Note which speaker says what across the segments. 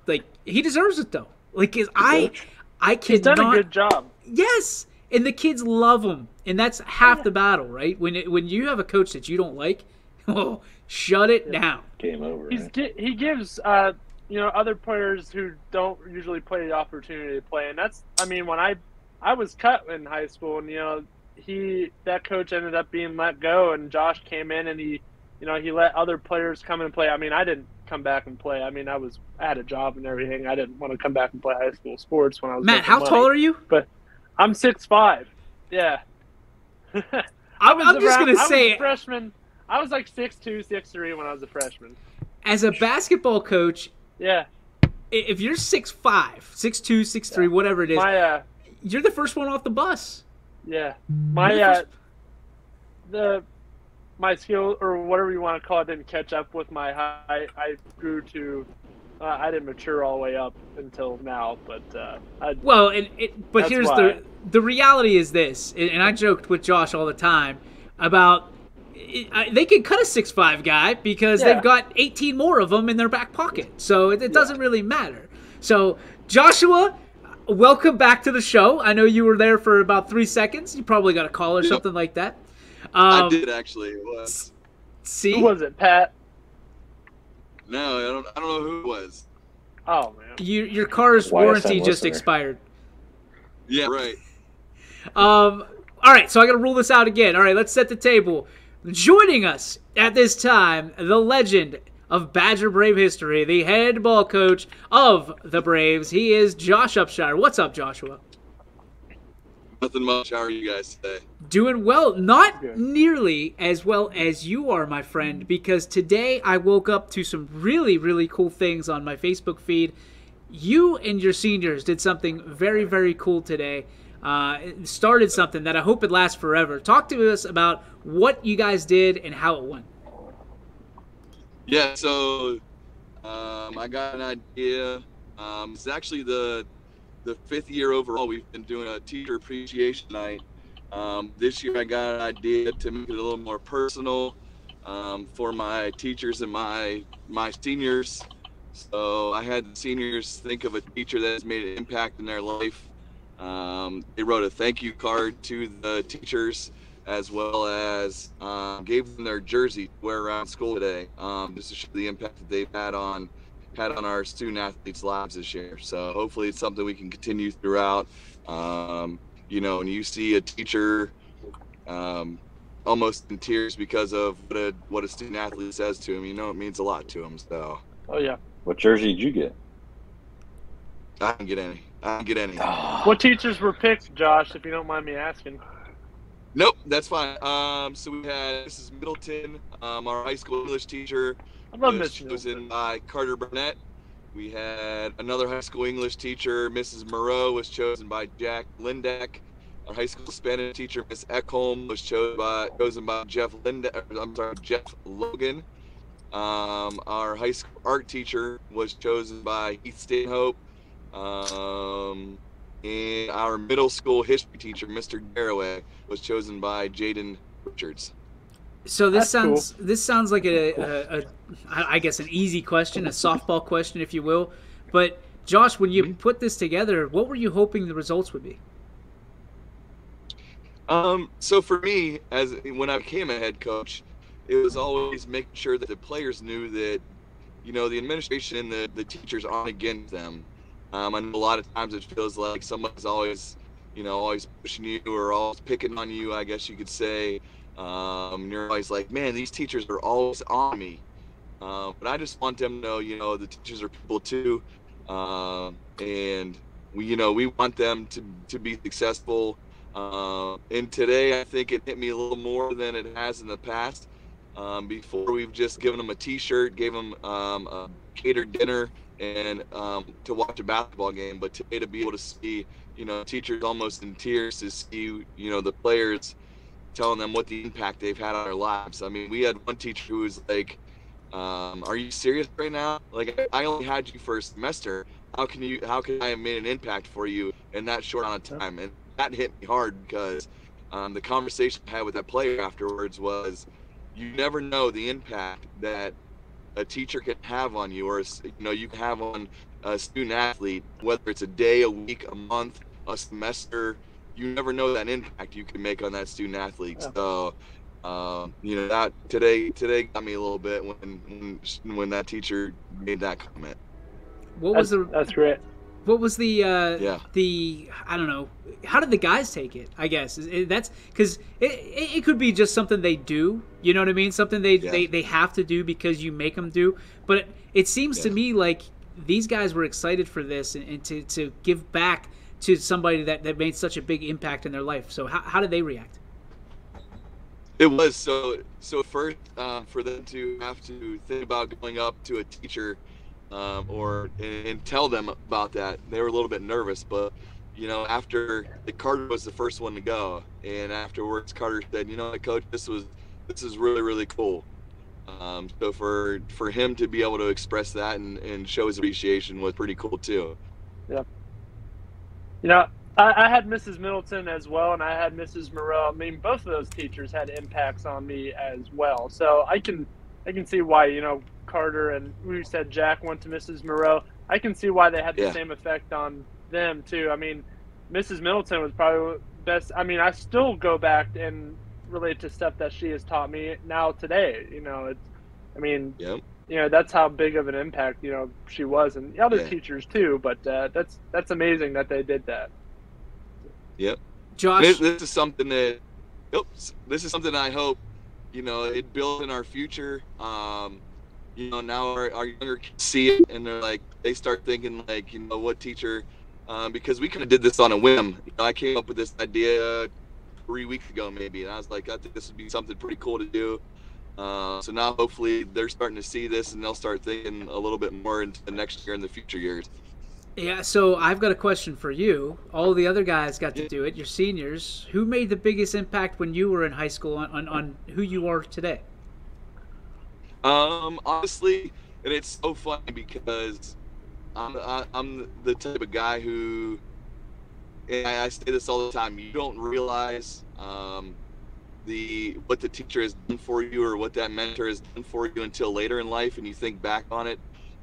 Speaker 1: like he deserves it though. Like I
Speaker 2: He's done a
Speaker 1: cannot.
Speaker 2: good job.
Speaker 1: Yes, and the kids love him, and that's
Speaker 2: Oh,
Speaker 1: half
Speaker 2: yeah.
Speaker 1: the battle, right? When you have a coach that you don't like, oh, shut it
Speaker 2: Yeah.
Speaker 1: down.
Speaker 3: Game over, right?
Speaker 2: He gives other players who don't usually play the opportunity to play, and that's when I was cut in high school, and that coach ended up being let go, and Josh came in and he let other players come and play. I didn't come back and play. I had a job and everything. I didn't want to come back and play high school sports when I was
Speaker 1: Matt,
Speaker 2: making
Speaker 1: how
Speaker 2: money.
Speaker 1: tall are you?
Speaker 2: But I'm 6'5". Yeah.
Speaker 1: I'm just gonna
Speaker 2: I was
Speaker 1: say,
Speaker 2: a freshman. I was like 6'2", 6'3" when I was a freshman.
Speaker 1: as a basketball coach,
Speaker 2: Yeah.
Speaker 1: if you're 6'5", 6'2", 6'3", whatever it is, you're the first one off the bus.
Speaker 2: Yeah. My skill, or whatever you want to call it, didn't catch up with my height. I grew to I didn't mature all the way up until now, but
Speaker 1: but here's the reality is this, and I joked with Josh all the time about they can cut a 6'5" guy because they've got 18 more of them in their back pocket, so it doesn't really matter. So Joshua, welcome back to the show. I know you were there for about 3 seconds. You probably got a call or something like that.
Speaker 4: I did actually. It was.
Speaker 1: See,
Speaker 2: who was it, Pat?
Speaker 4: No, I don't know who it was.
Speaker 2: Oh man,
Speaker 1: your car's
Speaker 3: YSN
Speaker 1: warranty just
Speaker 3: listener.
Speaker 1: expired.
Speaker 4: Yeah, right.
Speaker 1: All right, so I got to rule this out again. All right, let's set the table. Joining us at this time, the legend of Badger Brave history, the head ball coach of the Braves. He is Josh Upshire. What's up, Joshua?
Speaker 4: Nothing much. How are you guys today?
Speaker 1: Doing well. Not nearly as well as you are, my friend, because today I woke up to some really, really cool things on my Facebook feed. You and your seniors did something very, very cool today. Started something that I hope it lasts forever. Talk to us about what you guys did and how it went.
Speaker 4: Yeah, so I got an idea. It's actually the 5th year overall we've been doing a teacher appreciation night. This year I got an idea to make it a little more personal for my teachers and my seniors. So I had the seniors think of a teacher that has made an impact in their life. They wrote a thank you card to the teachers, as well as gave them their jersey to wear around school today, just to show the impact that they've had on our student athletes' lives this year. So hopefully it's something we can continue throughout. When you see a teacher almost in tears because of what a student athlete says to him, it means a lot to him. So.
Speaker 2: Oh yeah.
Speaker 3: What jersey did you get?
Speaker 4: I didn't get any.
Speaker 2: What teachers were picked, Josh? If you don't mind me asking.
Speaker 4: Nope, that's fine. So we had Mrs. Middleton, our high school English teacher.
Speaker 2: I love
Speaker 4: was
Speaker 2: Miss
Speaker 4: chosen
Speaker 2: Middleton.
Speaker 4: by Carter Burnett. We had another high school English teacher, Mrs. Moreau, was chosen by Jack Lindeck. Our high school Spanish teacher, Miss Eckholm, was chosen by Jeff Logan. Our high school art teacher was chosen by Heath Stanhope. And our middle school history teacher, Mr. Garraway, was chosen by Jaden Richards.
Speaker 1: So this
Speaker 2: That's
Speaker 1: sounds like I guess an easy question, a softball question, if you will. But Josh, when you put this together, what were you hoping the results would be?
Speaker 4: So for me, when I became a head coach, it was always making sure that the players knew that, the administration and the teachers aren't against them. I know a lot of times it feels like someone's always pushing you or always picking on you, I guess you could say. You're always like, man, these teachers are always on me. But I just want them to know, the teachers are people too. And we want them to be successful. And today I think it hit me a little more than it has in the past. Before we've just given them a t-shirt, gave them a catered dinner, and to watch a basketball game. But today to be able to see, teachers almost in tears to see, the players telling them what the impact they've had on their lives. I mean, we had one teacher who was like, are you serious right now? Like, I only had you for a semester. How can I have made an impact for you in that short amount of time? And that hit me hard because the conversation I had with that player afterwards was, you never know the impact that a teacher can have on you, or you can have on a student athlete, whether it's a day, a week, a month, a semester. You never know that impact you can make on that student athlete.
Speaker 2: Yeah.
Speaker 4: So, that today got me a little bit when that teacher made that comment.
Speaker 2: That's great.
Speaker 1: What was the I don't know, how did the guys take it? I guess that's because it could be just something they do, you know what I mean, something they have to do because you make them do. But it seems to me like these guys were excited for this and to give back to somebody that made such a big impact in their life. So how did they react?
Speaker 4: It was so first for them to have to think about going up to a teacher and tell them about that. They were a little bit nervous, but after Carter was the first one to go, and afterwards Carter said, Coach, this is really, really cool. So for him to be able to express that and show his appreciation was pretty cool too.
Speaker 2: Yeah. I had Mrs. Middleton as well, and I had Mrs. Moreau. I mean, both of those teachers had impacts on me as well. So I can see why, Carter and we said Jack went to Mrs. Moreau. I can see why they had the same effect on them too. I mean, Mrs. Middleton was probably best. I mean, I still go back and relate to stuff that she has taught me now today. That's how big of an impact, she was, and the other teachers too. But that's amazing that they did that.
Speaker 4: Yep.
Speaker 1: Josh,
Speaker 4: this is something that I hope, it builds in our future. Now our younger kids see it and they start thinking what teacher, because we kind of did this on a whim. I came up with this idea 3 weeks ago maybe, and I was like, I think this would be something pretty cool to do. So now hopefully they're starting to see this and they'll start thinking a little bit more into the next year and the future years.
Speaker 1: Yeah, so I've got a question for you. All the other guys got to do it, your seniors. Who made the biggest impact when you were in high school on who you are today?
Speaker 4: Honestly, and it's so funny because I'm the type of guy who, and I say this all the time, you don't realize what the teacher has done for you or what that mentor has done for you until later in life, and you think back on it.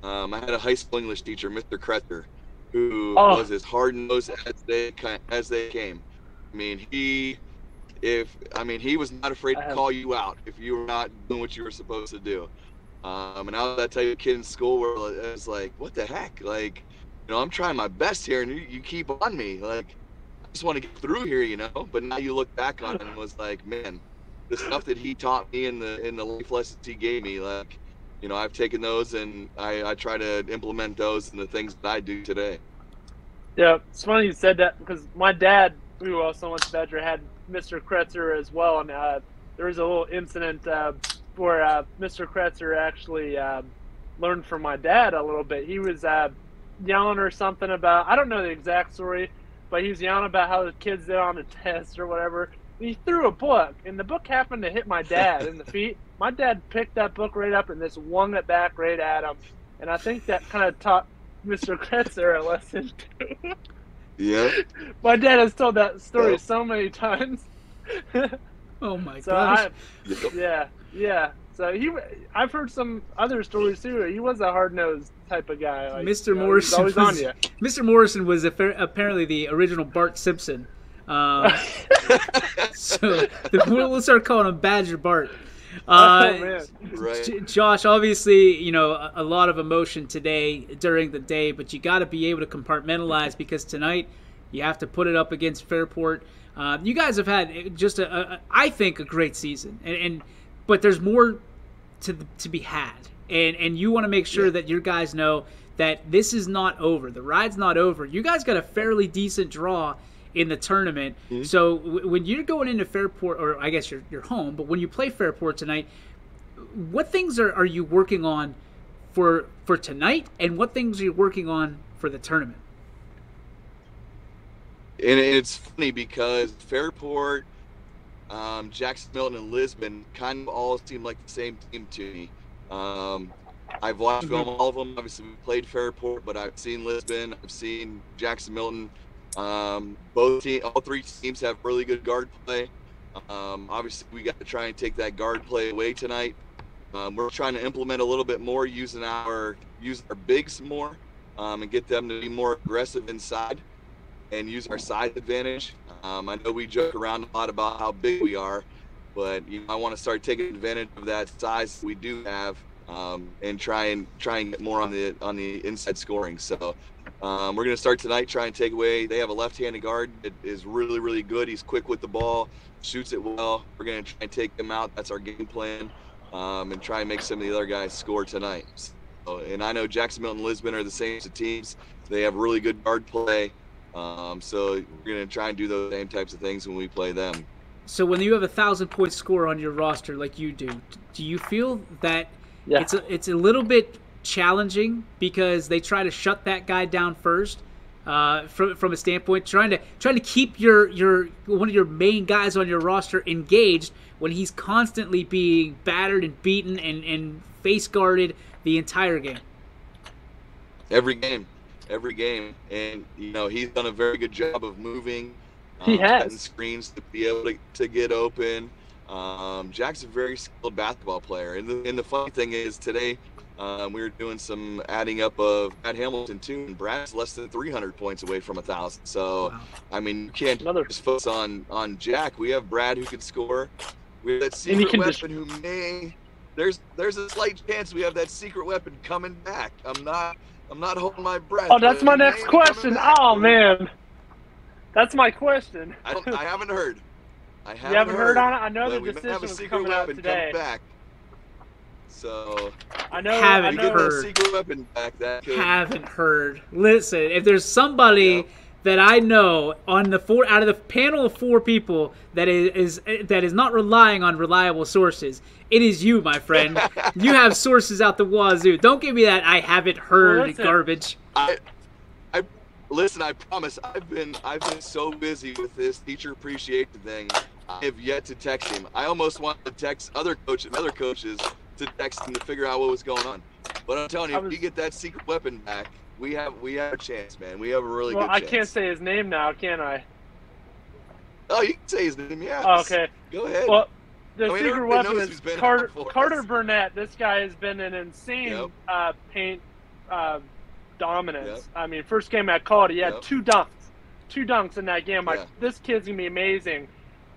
Speaker 4: I had a high school English teacher, Mr. Kretzer, who was as hard-nosed as they came. I mean, he was not afraid to call you out if you were not doing what you were supposed to do. And I was that type of kid in school where it was like, what the heck? I'm trying my best here, and you keep on me. I just want to get through here, But now you look back on it and was like, man, the stuff that he taught me in the life lessons he gave me, I've taken those and I try to implement those in the things that I do today. Yeah,
Speaker 2: it's funny you said that because my dad, who also went to Badger, had Mr. Kretzer as well, and there was a little incident where Mr. Kretzer actually learned from my dad a little bit. He was yelling or something about, I don't know the exact story, but he was yelling about how the kids did on a test or whatever. He threw a book, and the book happened to hit my dad in the feet. My dad picked that book right up and just swung it back right at him. And I think that kind of taught Mr. Kretzer a lesson, too.
Speaker 4: Yeah.
Speaker 2: My dad has told that story so many times.
Speaker 1: Oh, my gosh.
Speaker 2: Yeah. So I've heard some other stories, too. He was a hard-nosed type of guy.
Speaker 1: Mr. Morrison
Speaker 2: was always on you.
Speaker 1: Mr. Morrison was apparently the original Bart Simpson. So we'll start calling him Badger Bart.
Speaker 2: Man.
Speaker 4: Right.
Speaker 1: Josh, obviously, a lot of emotion today during the day, but you got to be able to compartmentalize because tonight you have to put it up against Fairport. You guys have had just I think a great season, but there's more to be had, and you want to make sure that your guys know that this is not over. The ride's not over. You guys got a fairly decent draw in the tournament. Mm-hmm. So when you're going into Fairport, or I guess you're home, but when you play Fairport tonight, what things are you working on for tonight, and what things are you working on for the tournament?
Speaker 4: And it's funny because Fairport, Jackson, Milton, and Lisbon kind of all seem like the same team to me. I've watched film all of them. Obviously, we played Fairport, but I've seen Lisbon, I've seen Jackson, Milton. All three teams have really good guard play. Obviously, we got to try and take that guard play away tonight. We're trying to implement a little bit more using our bigs more, and get them to be more aggressive inside and use our size advantage. I know we joke around a lot about how big we are, but I want to start taking advantage of that size we do have, and try and get more on the inside scoring. So we're going to start tonight, try and take away. They have a left-handed guard that is really, really good. He's quick with the ball, shoots it well. We're going to try and take him out. That's our game plan, and try and make some of the other guys score tonight. So, and I know Jacksonville and Lisbon are the same teams. They have really good guard play. So we're going to try and do those same types of things when we play them.
Speaker 1: So when you have 1,000-point score on your roster like you do you feel that it's a little bit challenging because they try to shut that guy down first, from a standpoint, trying to keep your one of your main guys on your roster engaged when he's constantly being battered and beaten and face guarded the entire game?
Speaker 4: Every game, and he's done a very good job of moving.
Speaker 2: He has
Speaker 4: setting screens to be able to get open. Jack's a very skilled basketball player, and the funny thing is today we were doing some adding up of Brad Hamilton too, and Brad's less than 300 points away from 1,000. So
Speaker 1: wow.
Speaker 4: I mean, you can't just focus on Jack. We have Brad who can score. We have that secret weapon who may. There's a slight chance we have that secret weapon coming back. I'm not holding my breath.
Speaker 2: Oh, that's my next question. Oh man, that's my question.
Speaker 4: I haven't heard.
Speaker 2: You haven't heard on it? I know the decision was coming out today.
Speaker 4: Back. So
Speaker 1: I haven't heard.
Speaker 4: Secret weapon back.
Speaker 1: Haven't heard. Listen, if there's somebody that I know on the out of the panel of 4 people that is not relying on reliable sources, it is you, my friend. You have sources out the wazoo. Don't give me that I haven't heard garbage.
Speaker 4: Listen, I promise. I've been so busy with this teacher appreciation thing. I have yet to text him. I almost wanted to text other coaches to text him to figure out what was going on. But I'm telling you, if you get that secret weapon back, we have a chance, man. We have a really good chance.
Speaker 2: Well, I can't say his name now, can I?
Speaker 4: Oh, you can say his name, yeah.
Speaker 2: Oh, okay.
Speaker 4: Go ahead.
Speaker 2: Well, the secret weapon is Carter Burnett. This guy has been an insane paint dominance.
Speaker 4: Yep.
Speaker 2: I mean, first game at Colorado, he had 2 dunks in that game. I'm like, this kid's going to be amazing.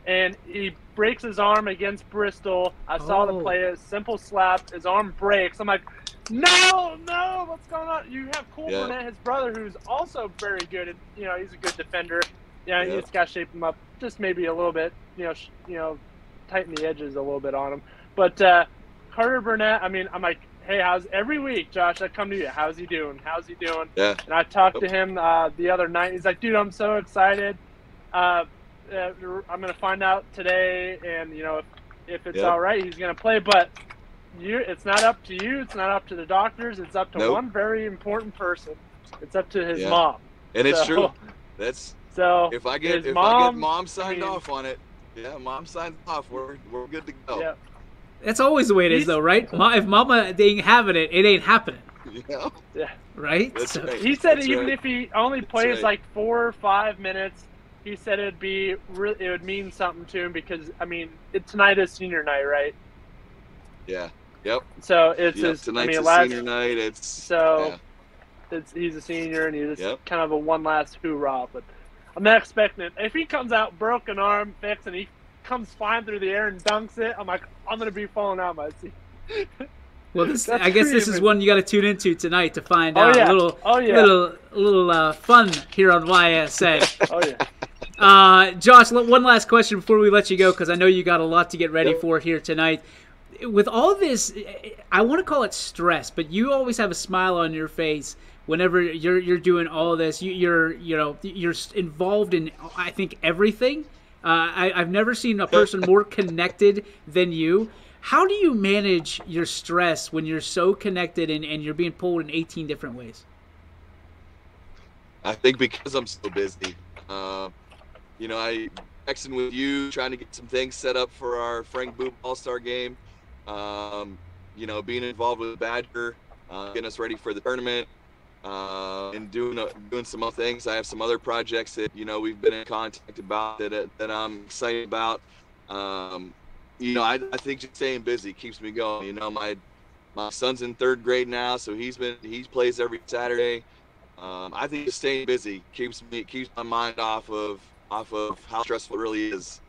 Speaker 2: And he breaks his arm against Bristol. I saw the play, a simple slap. His arm breaks. I'm like, no, what's going on? You have Cole Burnett, his brother, who's also very good. And, he's a good defender. You just got to shape him up just maybe a little bit, tighten the edges a little bit on him. But Carter Burnett, I mean, I'm like, hey, every week, Josh, I come to you. How's he doing?
Speaker 4: Yeah.
Speaker 2: And I talked to him the other night. He's like, dude, I'm so excited. I'm going to find out today, and, if it's all right, he's going to play. But it's not up to you. It's not up to the doctors. It's up to one very important person. It's up to his mom.
Speaker 4: And it's true.
Speaker 2: So
Speaker 4: if I get mom signed off on it, mom signed off, we're good to go.
Speaker 2: Yeah.
Speaker 1: That's always the way it is, though, right? If mama ain't having it, it ain't happening.
Speaker 2: Yeah.
Speaker 1: Right?
Speaker 4: Right.
Speaker 2: He said if he only plays like 4 or 5 minutes, he said it would mean something to him because, I mean, tonight is senior night, right?
Speaker 4: Yeah. Yep.
Speaker 2: So it's
Speaker 4: tonight's senior night.
Speaker 2: He's a senior and he's just kind of a one last hoorah. But I'm not expecting it. If he comes out broken arm fixed and he comes flying through the air and dunks it, I'm like, I'm gonna be falling out my seat.
Speaker 1: Well, I guess this is one you got to tune into tonight to find out a little fun here on YSN.
Speaker 2: Oh yeah.
Speaker 1: Josh, one last question before we let you go, because I know you got a lot to get ready for here tonight. With all this, I want to call it stress, but you always have a smile on your face whenever you're doing all of this. You're involved in, I think, everything. I've never seen a person more connected than you. How do you manage your stress when you're so connected and you're being pulled in 18 different ways?
Speaker 4: I think because I'm so busy. I texting with you, trying to get some things set up for our Frank Boop All-Star game. Being involved with Badger, getting us ready for the tournament, and doing some other things. I have some other projects that we've been in contact about that I'm excited about. I think just staying busy keeps me going. My son's in 3rd grade now, so he plays every Saturday. I think just staying busy keeps my mind off of how stressful it really is.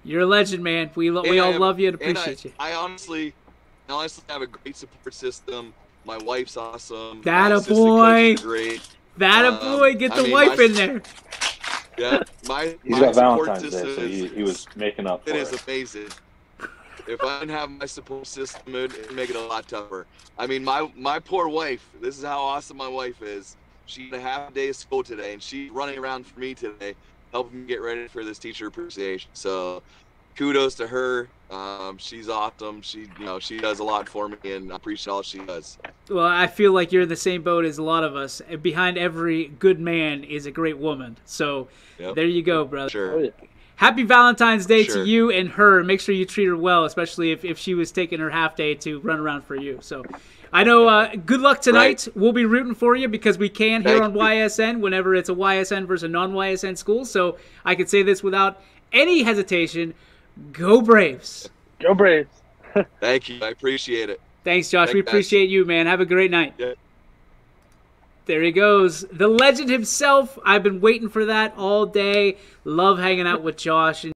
Speaker 1: You're a legend, man. We all love you and appreciate you.
Speaker 4: I honestly have a great support system. My wife's awesome.
Speaker 1: That
Speaker 4: my
Speaker 1: a boy.
Speaker 4: Great.
Speaker 1: That a boy. Get the wife in there.
Speaker 4: Yeah, my
Speaker 3: He's got
Speaker 4: support
Speaker 3: Valentine's
Speaker 4: system
Speaker 3: Day, so he was making up for it.
Speaker 4: It is amazing. If I didn't have my support system, it'd make it a lot tougher. I mean, my poor wife, this is how awesome my wife is. She had a half day of school today, and she's running around for me today, helping me get ready for this teacher appreciation. So kudos to her. She's awesome. She does a lot for me, and I appreciate all she does.
Speaker 1: Well, I feel like you're in the same boat as a lot of us. Behind every good man is a great woman. So There you go, brother.
Speaker 4: Sure.
Speaker 2: Oh, yeah.
Speaker 1: Happy Valentine's Day
Speaker 4: Sure.
Speaker 1: to you and her. Make sure you treat her well, especially if she was taking her half day to run around for you. So I know good luck tonight.
Speaker 4: Right.
Speaker 1: We'll be rooting for you because we can here on
Speaker 4: Thank you.
Speaker 1: YSN whenever it's a YSN versus a non-YSN school. So I can say this without any hesitation. Go Braves.
Speaker 2: Go Braves.
Speaker 4: Thank you. I appreciate it.
Speaker 1: Thanks, Josh. We
Speaker 4: Thanks, guys.
Speaker 1: appreciate you, man. Have a great night.
Speaker 4: Yeah.
Speaker 1: There he goes. The legend himself. I've been waiting for that all day. Love hanging out with Josh.